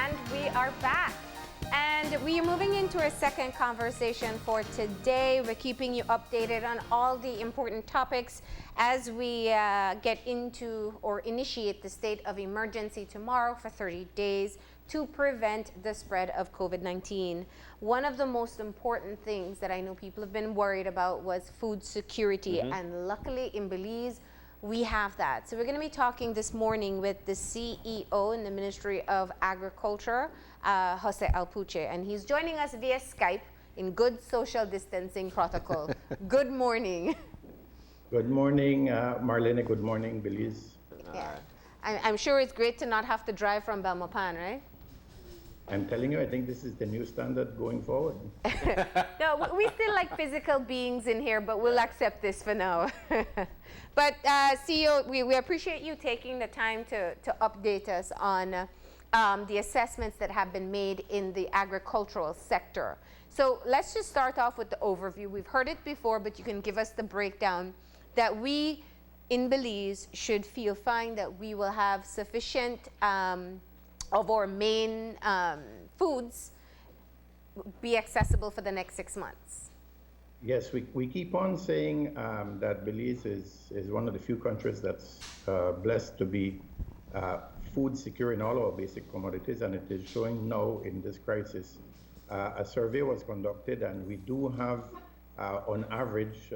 And we are back. And we are moving into our second conversation for today. We're keeping you updated on all the important topics as we get into or initiate the state of emergency tomorrow for 30 days to prevent the spread of COVID-19. One of the most important things that I know people have been worried about was food security. And luckily in Belize, we have that. So we're going to be talking this morning with the CEO in the Ministry of Agriculture, Jose Alpuche, and he's joining us via Skype in good social distancing protocol. Good morning. Good morning, Marlene. Good morning, Belize. Yeah. I'm sure it's great to not have to drive from Belmopan, right? I'm telling you, I think this is the new standard going forward. No, we still like physical beings in here, but we'll accept this for now. But CEO, we appreciate you taking the time to update us on the assessments that have been made in the agricultural sector. So let's just start off with the overview. We've heard it before, but you can give us the breakdown that we in Belize should feel fine that we will have sufficient of our main foods be accessible for the next 6 months. Yes, we keep on saying that Belize is one of the few countries that's blessed to be food secure in all our basic commodities, and it is showing now in this crisis. A survey was conducted, and we do have, on average,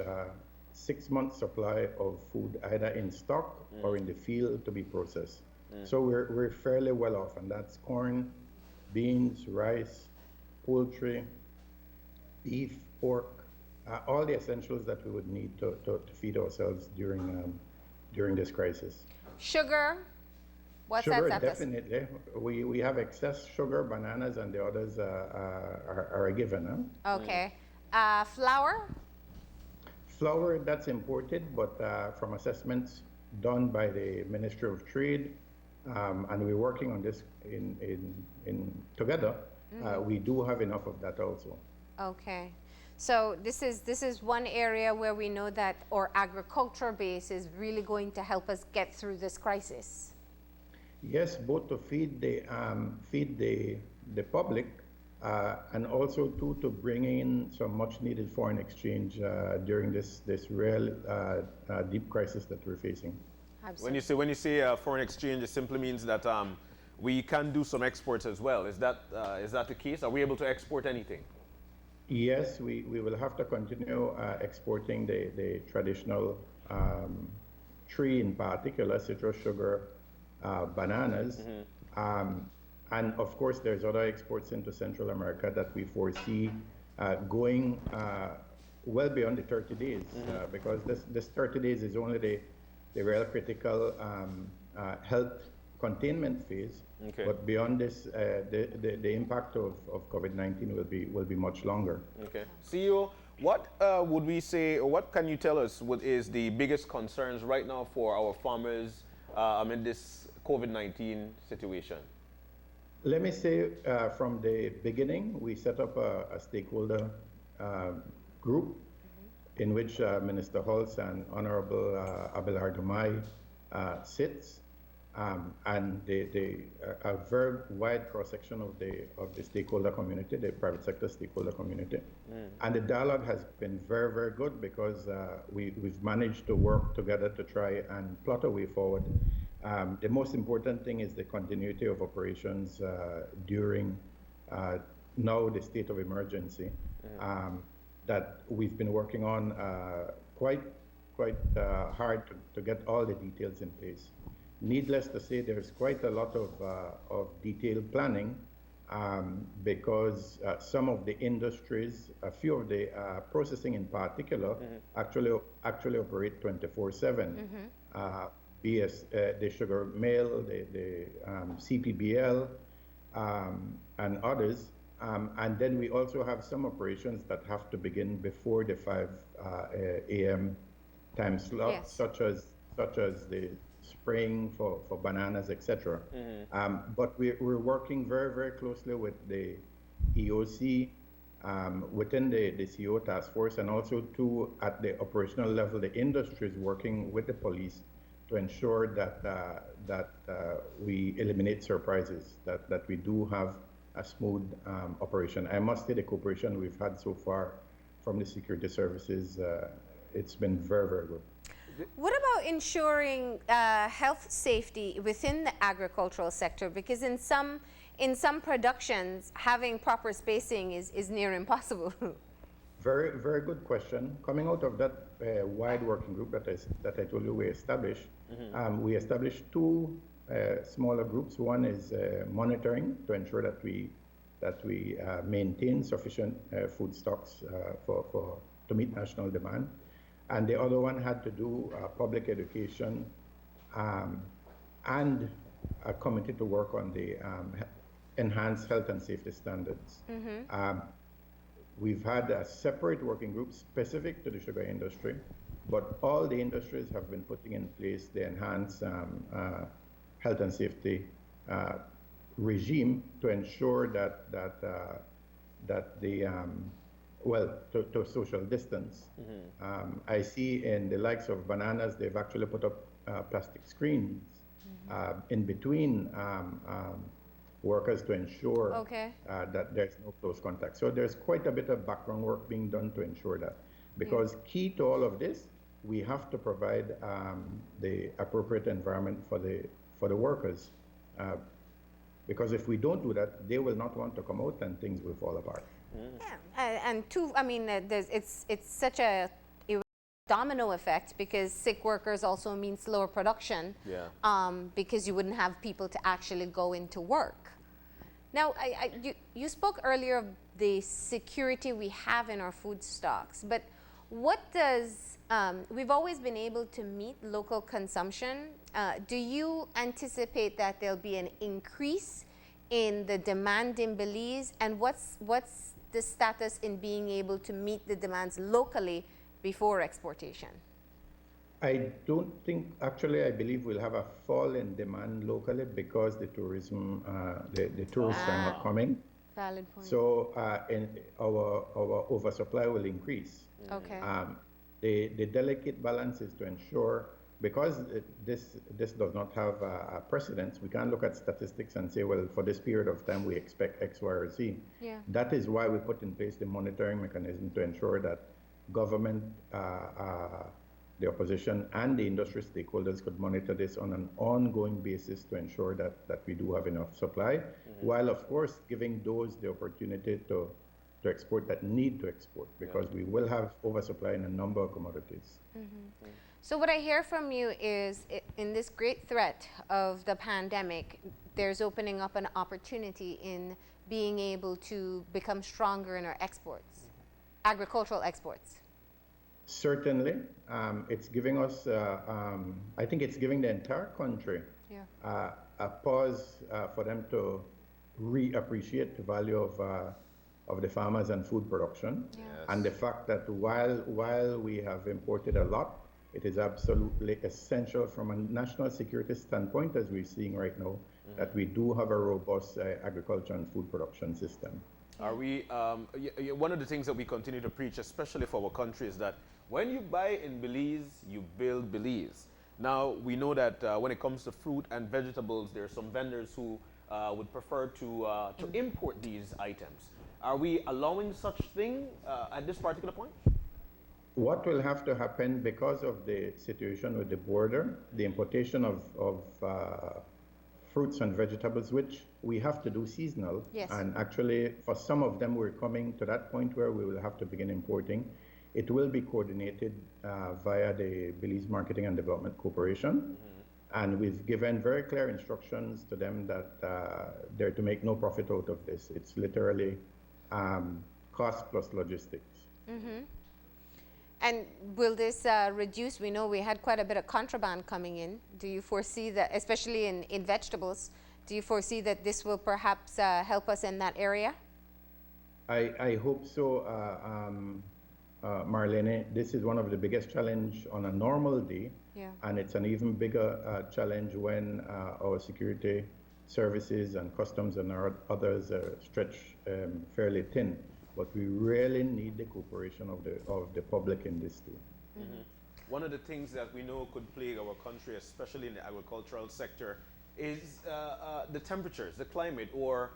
6 months supply of food either in stock or in the field to be processed. So we're fairly well off, and that's corn, beans, rice, poultry, beef, pork, all the essentials that we would need to feed ourselves during this crisis. Sugar, what's sugar, that status? Definitely. We have excess sugar, bananas, and the others are a given. Huh? Okay. Flour? Flour, that's imported, but from assessments done by the Ministry of Trade, and we're working on this in together. We do have enough of that also. Okay, so this is one area where we know that our agriculture base is really going to help us get through this crisis. Yes, both to feed the public and also to bring in some much needed foreign exchange during this real deep crisis that we're facing. Absolutely. When you say foreign exchange, it simply means that we can do some exports as well. Is that the case? Are we able to export anything? Yes, we will have to continue exporting the traditional tree, in particular, citrus, sugar, bananas. And of course, there's other exports into Central America that we foresee going well beyond the 30 days, because this 30 days is only the real critical health containment phase. Okay. But beyond this, the impact of COVID-19 will be much longer. Okay. CEO, what would we say, or what can you tell us what is the biggest concerns right now for our farmers amid this COVID-19 situation? Let me say from the beginning, we set up a stakeholder group in which Minister Holtz and Honorable Abelardo Mai sits, and a very wide cross-section of the stakeholder community, the private sector stakeholder community. And the dialogue has been very, very good because we've managed to work together to try and plot a way forward. The most important thing is the continuity of operations during now the state of emergency. That we've been working on quite hard to get all the details in place. Needless to say, there's quite a lot of detailed planning because some of the industries, a few of the processing in particular, actually operate 24/7. Be as the sugar mill, the CPBL, and others. And then we also have some operations that have to begin before the 5 a.m. time slot, yes, such as the spraying for bananas, etc. But we're working very, very closely with the EOC within the CO task force, and also at the operational level, the industry is working with the police to ensure that we eliminate surprises, that we do have a smooth operation. I must say the cooperation we've had so far from the security services, it's been very, very good. What about ensuring health safety within the agricultural sector? Because in some productions, having proper spacing is near impossible. Very, very good question. Coming out of that wide working group that I told you we established, we established two smaller groups. One is monitoring to ensure that we maintain sufficient food stocks to meet national demand, and the other one had to do public education and a committee to work on the enhanced health and safety standards. We've had a separate working group specific to the sugar industry, but all the industries have been putting in place the enhanced health and safety regime to ensure that the to social distance. I see in the likes of bananas, they've actually put up plastic screens in between workers to ensure that there's no close contact. So there's quite a bit of background work being done to ensure that. Because key to all of this, we have to provide the appropriate environment for the workers. Because if we don't do that, they will not want to come out and things will fall apart. Yeah, and two, I mean, it's such a domino effect, because sick workers also mean slower production. Because you wouldn't have people to actually go into work. Now, you spoke earlier of the security we have in our food stocks, but what does, we've always been able to meet local consumption. Do you anticipate that there'll be an increase in the demand in Belize, and what's the status in being able to meet the demands locally before exportation? I don't think, actually, I believe we'll have a fall in demand locally because the tourism, the tourists are not coming. Valid point. So in our oversupply will increase. Okay. The delicate balance is to ensure, because this does not have a precedence, we can't look at statistics and say, well, for this period of time, we expect X, Y, or Z. That is why we put in place the monitoring mechanism to ensure that government, the opposition, and the industry stakeholders could monitor this on an ongoing basis to ensure that we do have enough supply, while of course giving those the opportunity to export that need to export, because we will have oversupply in a number of commodities. So what I hear from you is, in this great threat of the pandemic, there's opening up an opportunity in being able to become stronger in our exports, agricultural exports. Certainly. It's giving us, I think it's giving the entire country a pause for them to reappreciate the value of the farmers and food production. And the fact that while we have imported a lot, it is absolutely essential from a national security standpoint, as we're seeing right now, that we do have a robust agriculture and food production system. Are we, one of the things that we continue to preach, especially for our country, is that when you buy in Belize, you build Belize. Now, we know that when it comes to fruit and vegetables, there are some vendors who would prefer to import these items. Are we allowing such thing at this particular point? What will have to happen because of the situation with the border, the importation of fruits and vegetables, which we have to do seasonal. And actually, for some of them, we're coming to that point where we will have to begin importing. It will be coordinated via the Belize Marketing and Development Corporation. And we've given very clear instructions to them that they're to make no profit out of this. It's literally cost plus logistics. And will this reduce? We know we had quite a bit of contraband coming in. Do you foresee that, especially in vegetables, do you foresee that this will perhaps help us in that area? I hope so, Marlene. This is one of the biggest challenges on a normal day, and it's an even bigger challenge when our security services and customs and others stretch fairly thin. But we really need the cooperation of the public in this too. one of the things that we know could plague our country, especially in the agricultural sector, is the temperatures, the climate, or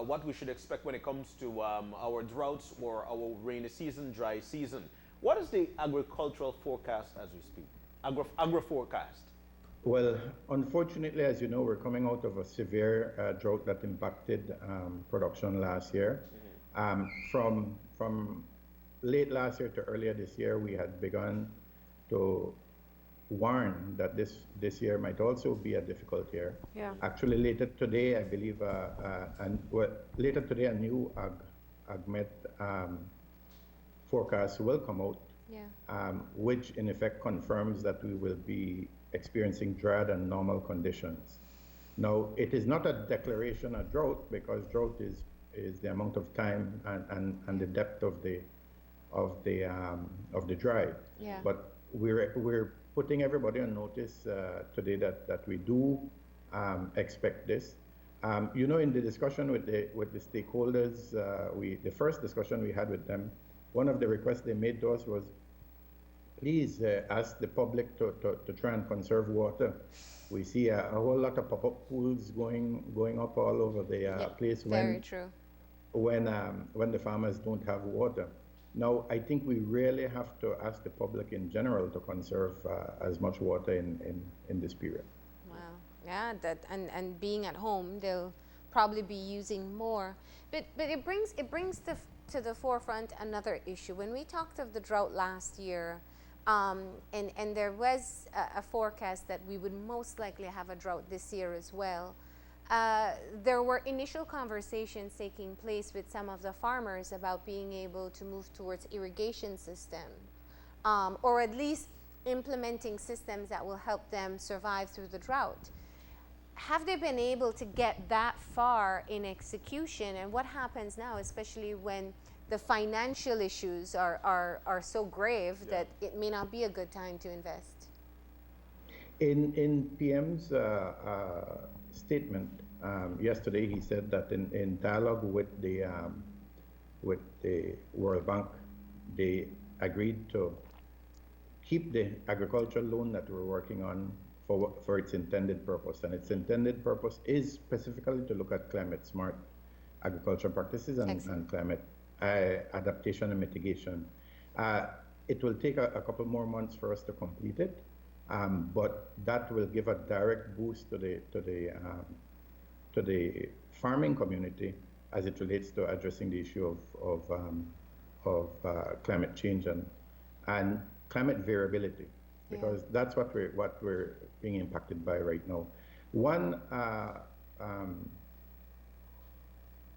what we should expect when it comes to our droughts or our rainy season, dry season. What is the agricultural forecast as we speak? Agri Forecast. Well, unfortunately, as you know, we're coming out of a severe drought that impacted production last year. From late last year to earlier this year, we had begun to warn that this year might also be a difficult year. Yeah. Actually, later today, I believe, later today, a new AgMet forecast will come out, which in effect confirms that we will be experiencing drought and normal conditions. Now, it is not a declaration of drought, because drought is the amount of time and the depth of the dry. Yeah. But we're putting everybody on notice today that we do expect this. You know, in the discussion with the stakeholders, the first discussion we had with them, one of the requests they made to us was, please ask the public to try and conserve water. We see a whole lot of pop-up pools going up all over the place Very true. when the farmers don't have water. Now, I think we really have to ask the public in general to conserve as much water in this period. Wow. Yeah, and being at home, they'll probably be using more. But it brings to the forefront another issue. When we talked of the drought last year, and there was a forecast that we would most likely have a drought this year as well. There were initial conversations taking place with some of the farmers about being able to move towards irrigation system, or at least implementing systems that will help them survive through the drought. Have they been able to get that far in execution? And what happens now, especially when the financial issues are so grave that it may not be a good time to invest? In PM's statement yesterday, he said that in dialogue with the World Bank, they agreed to keep the agricultural loan that we're working on for its intended purpose. And its intended purpose is specifically to look at climate smart agricultural practices and climate adaptation and mitigation. It will take a couple more months for us to complete it, but that will give a direct boost to the farming community as it relates to addressing the issue of climate change and climate variability, because that's what we're being impacted by right now. One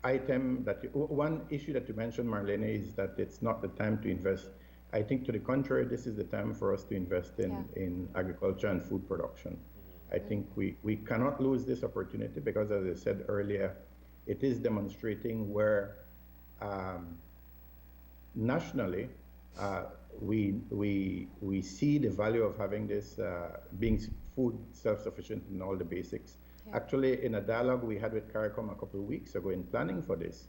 one issue that you mentioned, Marlene, is that it's not the time to invest. I think to the contrary, this is the time for us to invest in agriculture and food production. I think we cannot lose this opportunity, because, as I said earlier, it is demonstrating where nationally we see the value of having this, being food self-sufficient in all the basics. Actually, in a dialogue we had with CARICOM a couple of weeks ago in planning for this,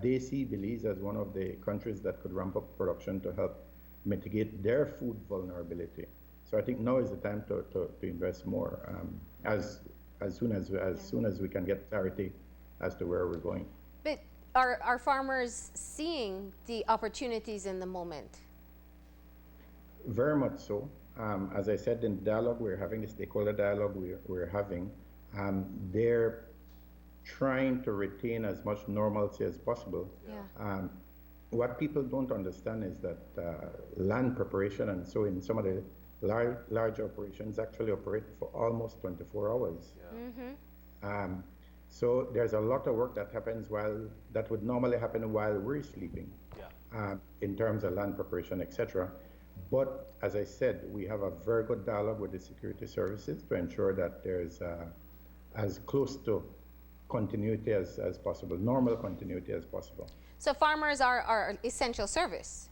they see Belize as one of the countries that could ramp up production to help mitigate their food vulnerability. So I think now is the time to invest more, as soon as we can get clarity as to where we're going. But are farmers seeing the opportunities in the moment? Very much so. As I said, in dialogue we're having, the stakeholder dialogue we're having, they're trying to retain as much normalcy as possible. What people don't understand is that land preparation, and so in some of the large operations, actually operate for almost 24 hours. So there's a lot of work that happens that would normally happen while we're sleeping, in terms of land preparation, etc. But as I said, we have a very good dialogue with the security services to ensure that there's as close to continuity as possible, normal continuity as possible. So farmers are essential service.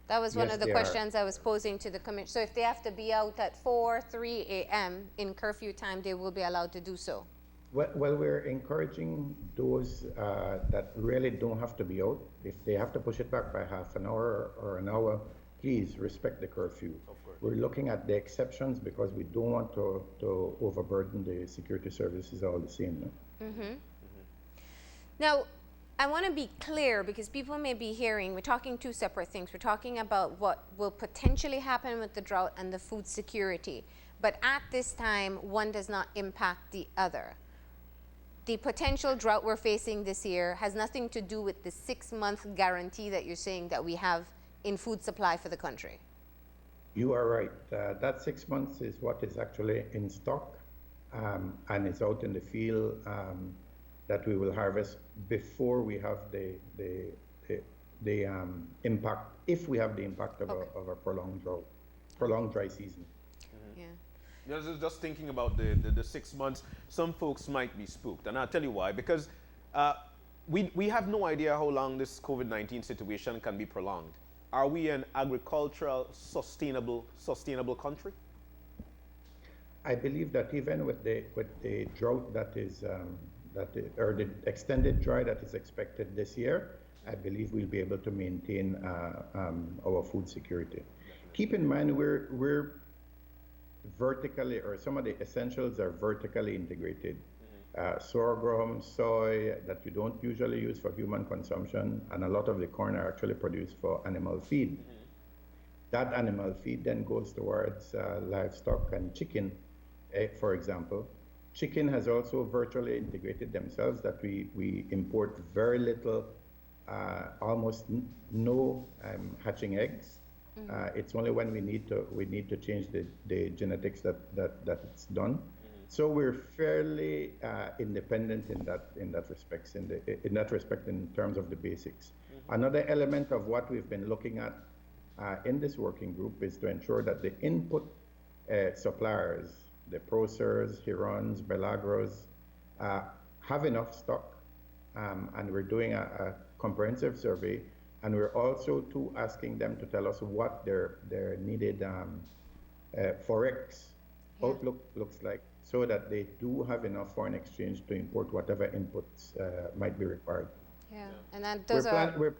That was one of the questions I was posing to the commission. So if they have to be out at 3 a.m. in curfew time, they will be allowed to do so? Well, we're encouraging those that really don't have to be out. If they have to push it back by half an hour or an hour, please respect the curfew. Of course. we're looking at the exceptions because we don't want to overburden the security services all the same. No? Now, I want to be clear because people may be hearing, we're talking two separate things. We're talking about what will potentially happen with the drought and the food security. But at this time, one does not impact the other. The potential drought we're facing this year has nothing to do with the 6-month guarantee that you're saying that we have in food supply for the country. You are right. That 6 months is what is actually in stock and it's out in the field that we will harvest before we have the impact, if we have the impact of, of a prolonged drought, prolonged dry season. Yeah. Just thinking about the 6 months, some folks might be spooked, and I'll tell you why. Because we have no idea how long this COVID-19 situation can be prolonged. Are we an agricultural, sustainable country? I believe that even with the drought that is or the extended dry that is expected this year, I believe we'll be able to maintain our food security. Keep in mind we're vertically, or some of the essentials are vertically integrated. Sorghum, soy that you don't usually use for human consumption, and a lot of the corn are actually produced for animal feed. That animal feed then goes towards livestock and chicken, for example. Chicken has also virtually integrated themselves, that we import very little, almost no hatching eggs. It's only when we need to change the genetics that it's done. So we're fairly independent in that respect in terms of the basics. Another element of what we've been looking at in this working group is to ensure that the input suppliers, the Procers, Hurons, Belagros, have enough stock, and we're doing a comprehensive survey, and we're also asking them to tell us what their needed forex outlook looks like, so that they do have enough foreign exchange to import whatever inputs might be required. Yeah, and then those are...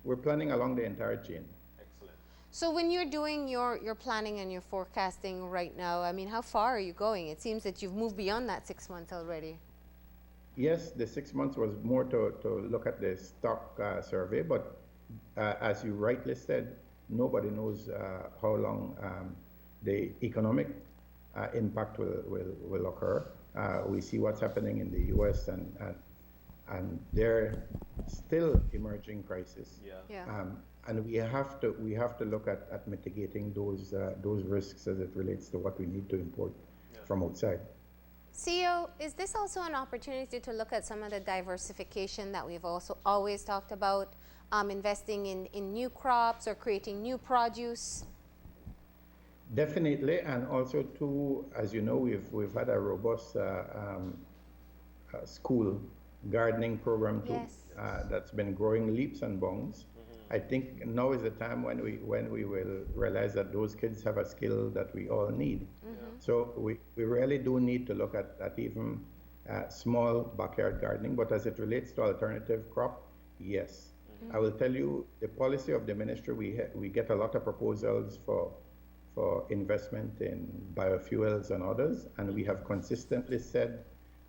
We're planning along the entire chain. Excellent. So when you're doing your planning and your forecasting right now, I mean, how far are you going? It seems that you've moved beyond that 6 months already. Yes, the 6 months was more to look at the stock survey, but as you rightly said, nobody knows how long the economic impact will occur. We see what's happening in the U.S. and they're still emerging crisis. And we have to look at mitigating those risks as it relates to what we need to import from outside. CEO, is this also an opportunity to look at some of the diversification that we've also always talked about, investing in new crops or creating new produce? Definitely, and also too, as you know, we've had a robust school gardening program too, that's been growing leaps and bounds. I think now is the time when we will realize that those kids have a skill that we all need. So we really do need to look at even small backyard gardening, but as it relates to alternative crop, yes. I will tell you, the policy of the ministry, we get a lot of proposals for investment in biofuels and others, and we have consistently said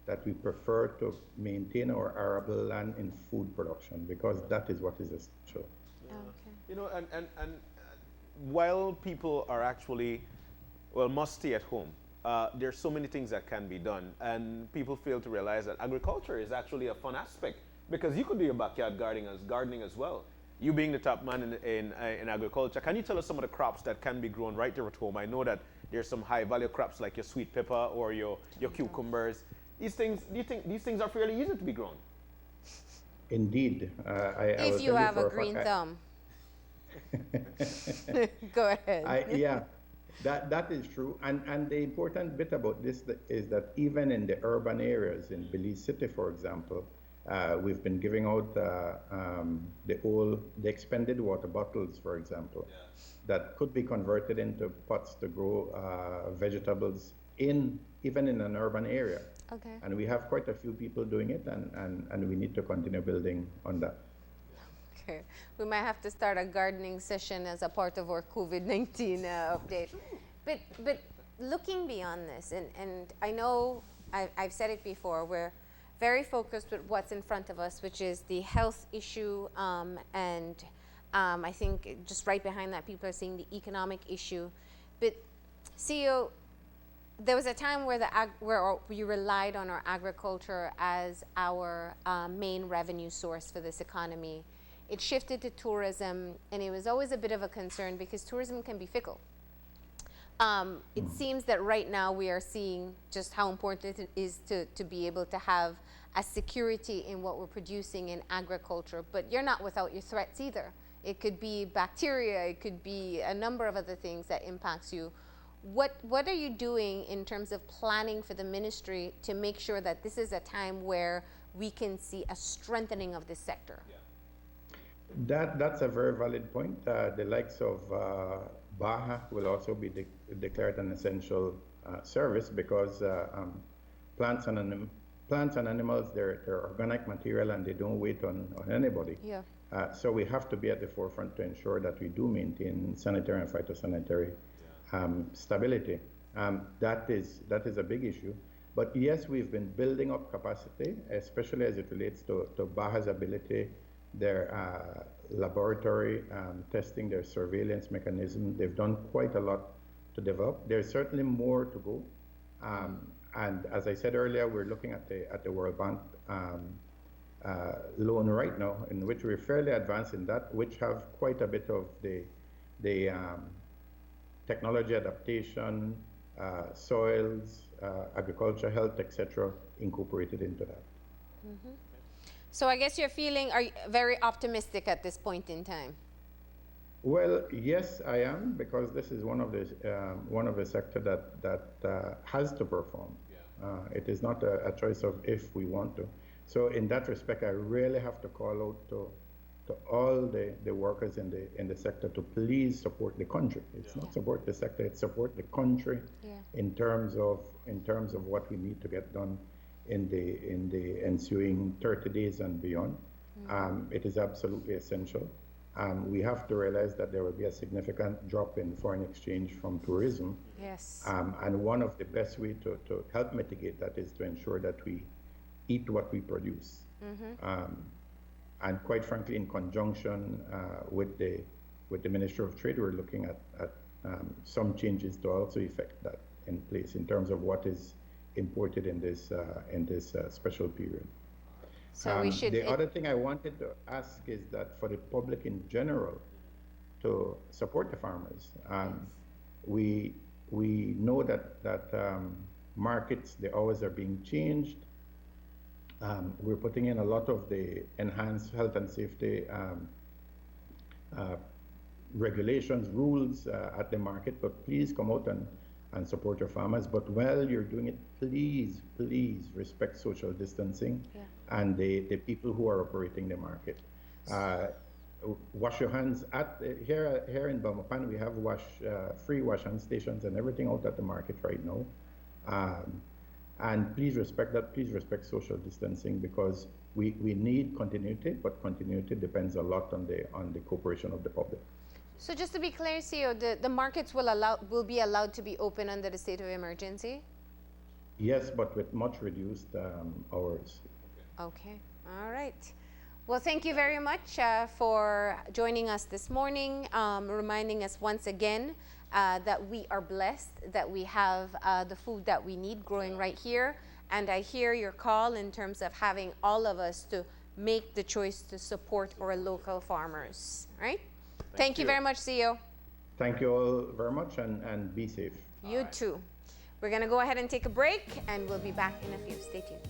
that we prefer to maintain our arable land in food production, because that is what is essential. You know, and while people are actually, must stay at home, there's so many things that can be done, and people fail to realize that agriculture is actually a fun aspect, because you could do your backyard gardening as well. You being the top man in agriculture, can you tell us some of the crops that can be grown right there at home? I know that there's some high value crops like your sweet pepper or your cucumbers. These things, do you think these things are fairly easy to be grown? Indeed. If you have a green thumb. Go ahead. That is true. And the important bit about this is that even in the urban areas, in Belize City, for example, we've been giving out the expended water bottles, for example, that could be converted into pots to grow vegetables even in an urban area. Okay. And we have quite a few people doing it, and we need to continue building on that. Okay, we might have to start a gardening session as a part of our COVID-19 update. But looking beyond this, and I know I've said it before, we're very focused with what's in front of us, which is the health issue, and I think just right behind that, people are seeing the economic issue. But CEO, there was a time where where we relied on our agriculture as our main revenue source for this economy. It shifted to tourism, and it was always a bit of a concern because tourism can be fickle. It seems that right now we are seeing just how important it is to be able to have a security in what we're producing in agriculture, but you're not without your threats either. It could be bacteria, it could be a number of other things that impacts you. What are you doing in terms of planning for the ministry to make sure that this is a time where we can see a strengthening of this sector? Yeah. That's a very valid point. The likes of Baja will also be declared an essential service because plants and animals, they're organic material and they don't wait on anybody. Yeah. So we have to be at the forefront to ensure that we do maintain sanitary and phytosanitary stability. That is a big issue. But yes, we've been building up capacity, especially as it relates to Baja's ability, their laboratory testing, their surveillance mechanism. They've done quite a lot to develop. There's certainly more to go. And as I said earlier, we're looking at the World Bank loan right now, in which we're fairly advanced in that, which have quite a bit of the technology adaptation, soils, agriculture, health, etc., incorporated into that. Mm-hmm. So I guess are you very optimistic at this point in time? Well, yes, I am, because this is one of the sector that has to perform. Yeah. It is not a choice of if we want to. So in that respect, I really have to call out to all the workers in the sector to please support the country. It's not support the sector; it's support the country in terms of what we need to get done in the ensuing 30 days and beyond. It is absolutely essential. We have to realize that there will be a significant drop in foreign exchange from tourism. Yes. And one of the best ways to help mitigate that is to ensure that we eat what we produce. And quite frankly, in conjunction with the Ministry of Trade, we're looking at some changes to also effect that in place in terms of what is imported in this special period. So we should. The other thing I wanted to ask is that for the public in general to support the farmers. We know that markets, the hours are being changed. We're putting in a lot of the enhanced health and safety regulations, rules at the market, but please come out and support your farmers. But while you're doing it, please respect social distancing and the people who are operating the market. Wash your hands here in Belmopan. We have free wash hand stations and everything out at the market right now. And please respect that. Please respect social distancing, because we need continuity, but continuity depends a lot on the cooperation of the public. So just to be clear, CEO, the markets will be allowed to be open under the state of emergency? Yes, but with much reduced hours. Okay, all right. Well, thank you very much for joining us this morning, reminding us once again that we are blessed, that we have the food that we need growing right here. And I hear your call in terms of having all of us to make the choice to support our local farmers, right? Thank you very much, CEO. Thank you all very much, and be safe. You too. We're going to go ahead and take a break, and we'll be back in a few. Stay tuned.